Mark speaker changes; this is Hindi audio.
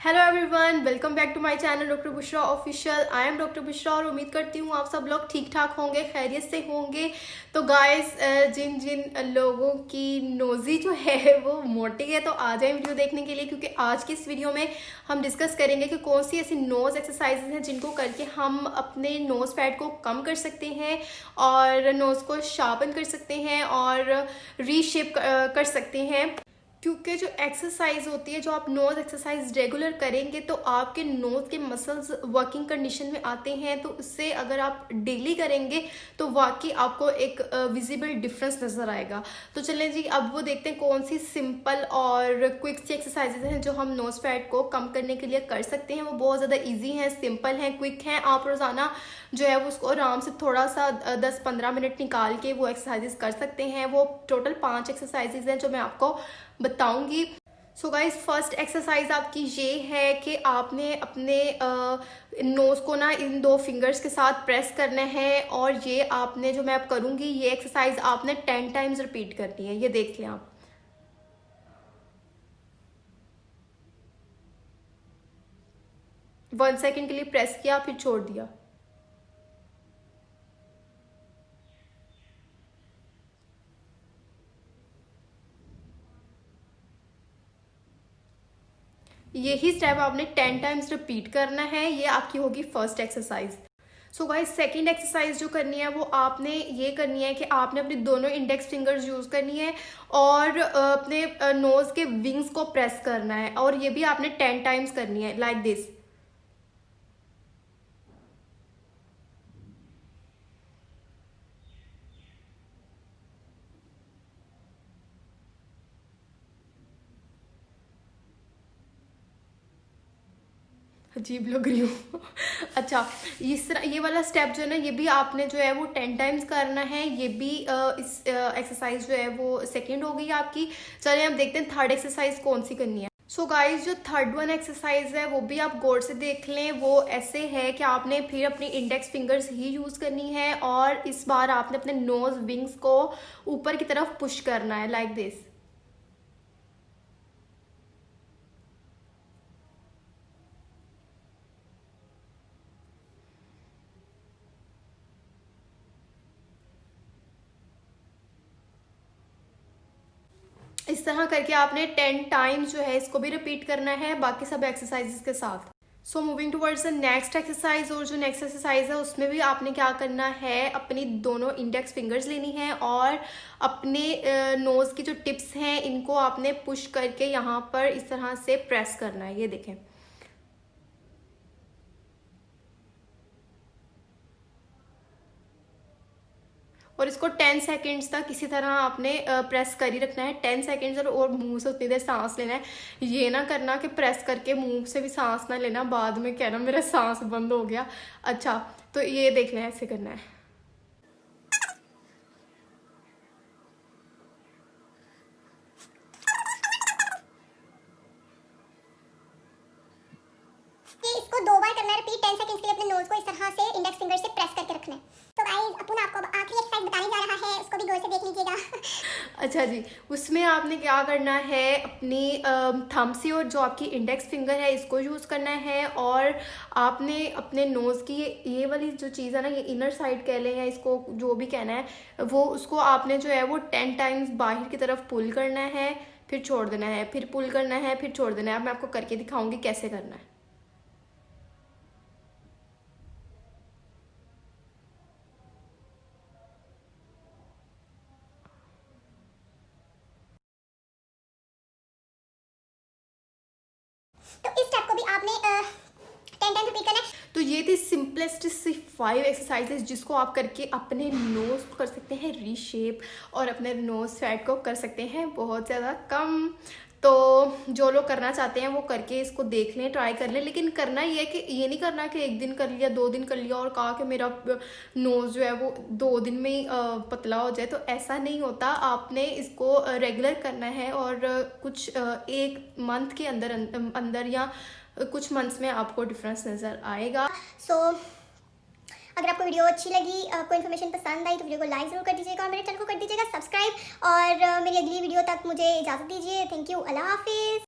Speaker 1: Hello everyone, welcome back to my channel doctor Bushra official. I am doctor Bushra और उम्मीद करती हूँ आप सब लोग ठीक ठाक होंगे, खैरियत से होंगे। तो गाइस, जिन जिन लोगों की नोज़ी जो है वो मोटी है तो आ जाए वीडियो देखने के लिए, क्योंकि आज की इस वीडियो में हम डिस्कस करेंगे कि कौन सी ऐसी नोज़ एक्सरसाइजेज हैं जिनको करके हम अपने नोज़ फैट को कम कर सकते हैं और नोज़ को शार्पन कर सकते हैं और रीशेप कर सकते हैं। क्योंकि जो एक्सरसाइज होती है, जो आप नोज़ एक्सरसाइज रेगुलर करेंगे तो आपके नोज़ के मसल्स वर्किंग कंडीशन में आते हैं। तो उससे अगर आप डेली करेंगे तो वाकई आपको एक विजिबल डिफरेंस नज़र आएगा। तो चलें जी, अब वो देखते हैं कौन सी सिंपल और क्विक सी एक्सरसाइजेज हैं जो हम नोज़ फैट को कम करने के लिए कर सकते हैं। वो बहुत ज़्यादा ईजी हैं, सिंपल हैं, क्विक हैं। आप रोज़ाना जो है वो उसको आराम से थोड़ा सा 10-15 मिनट निकाल के वो एक्सरसाइजेज कर सकते हैं। वो टोटल 5 एक्सरसाइजेज हैं जो मैं आपको बताऊंगी। सो गाइस, फर्स्ट एक्सरसाइज आपकी ये है कि आपने अपने नोज़ को ना इन 2 फिंगर्स के साथ प्रेस करना है और ये आपने जो मैं अब करूँगी ये एक्सरसाइज आपने 10 टाइम्स रिपीट करनी है। ये देख लें आप। वन सेकेंड के लिए प्रेस किया, फिर छोड़ दिया। यही स्टेप आपने 10 टाइम्स रिपीट करना है। ये आपकी होगी first exercise. So guys, second exercise जो करनी है वो आपने ये करनी है कि आपने अपने दोनों इंडेक्स फिंगर्स यूज़ करनी है और अपने नोज़ के विंग्स को प्रेस करना है और ये भी आपने 10 टाइम्स करनी है, लाइक दिस। अजीब लग रही हूँ। अच्छा, इस तरह ये वाला स्टेप जो है ना, ये भी आपने जो है वो 10 टाइम्स करना है। ये भी इस एक्सरसाइज जो है वो सेकेंड हो गई आपकी। चलिए अब देखते हैं थर्ड एक्सरसाइज कौन सी करनी है। सो गाइस, जो थर्ड वन एक्सरसाइज है वो भी आप गौर से देख लें। वो ऐसे है कि आपने फिर अपनी इंडेक्स फिंगर्स ही यूज़ करनी है और इस बार आपने अपने नोज विंग्स को ऊपर की तरफ पुश करना है, लाइक दिस। इस तरह करके आपने 10 टाइम्स जो है इसको भी रिपीट करना है बाकी सब एक्सरसाइजेस के साथ। So moving towards the next exercise, और जो नेक्स्ट एक्सरसाइज है उसमें भी आपने क्या करना है, अपनी दोनों इंडेक्स फिंगर्स लेनी है और अपने नोज़ की जो टिप्स हैं इनको आपने पुश करके यहाँ पर इस तरह से प्रेस करना है। ये देखें। और इसको 10 सेकेंड्स तक इसी तरह आपने प्रेस कर ही रखना है, 10 सेकेंड्स। और मुंह से उतनी देर सांस लेना है। ये ना करना कि प्रेस करके मुंह से भी सांस ना लेना, बाद में कहना मेरा सांस बंद हो गया। अच्छा, तो ये देख लें, ऐसे करना है।
Speaker 2: ये इसको 2 बार करना है रिपीट। 10 सेकंड्स के लिए अपने नोज को इस तरह से इंडेक्स फिंगर से प्रेस करके रखना है। तो गाइस, अपन आपको आखिरी एक्सरसाइज बताने जा रहा है, उसको भी गौर से देख लीजिएगा।
Speaker 1: अच्छा जी, उसमें आपने क्या करना है, अपनी थंब से और जो आपकी इंडेक्स फिंगर है इसको यूज़ करना है और आपने अपने नोज़ की ये वाली जो चीज़ है ना, ये इनर साइड कह लें या इसको जो भी कहना है, वो उसको आपने जो है वो 10 टाइम्स बाहर की तरफ पुल करना है, फिर छोड़ देना है, फिर पुल करना है, फिर छोड़ देना है। अब मैं आपको करके दिखाऊंगी कैसे करना है।
Speaker 2: तो इस स्टेप को भी आपने 10 टाइम रिपीट करना है।
Speaker 1: तो ये थी सिंपलेस्ट सी 5 एक्सरसाइजेज जिसको आप करके अपने नोज़ को कर सकते हैं रीशेप और अपने नोज़ फैट को कर सकते हैं बहुत ज़्यादा कम। तो जो लोग करना चाहते हैं वो करके इसको देख लें, ट्राई कर लें। लेकिन करना ये है कि ये नहीं करना कि 1 दिन कर लिया, 2 दिन कर लिया और कहा कि मेरा नोज़ जो है वो 2 दिन में ही पतला हो जाए। तो ऐसा नहीं होता, आपने इसको रेगुलर करना है और कुछ 1 मंथ के अंदर अंदर या कुछ मंथ्स में आपको डिफरेंस नज़र आएगा।
Speaker 2: सो अगर आपको वीडियो अच्छी लगी, आपको इन्फॉर्मेशन पसंद आई तो वीडियो को लाइक ज़रूर कर दीजिएगा और मेरे चैनल को कर दीजिएगा सब्सक्राइब। और मेरी अगली वीडियो तक मुझे इजाज़त दीजिए। थैंक यू, अल्लाह हाफिज़।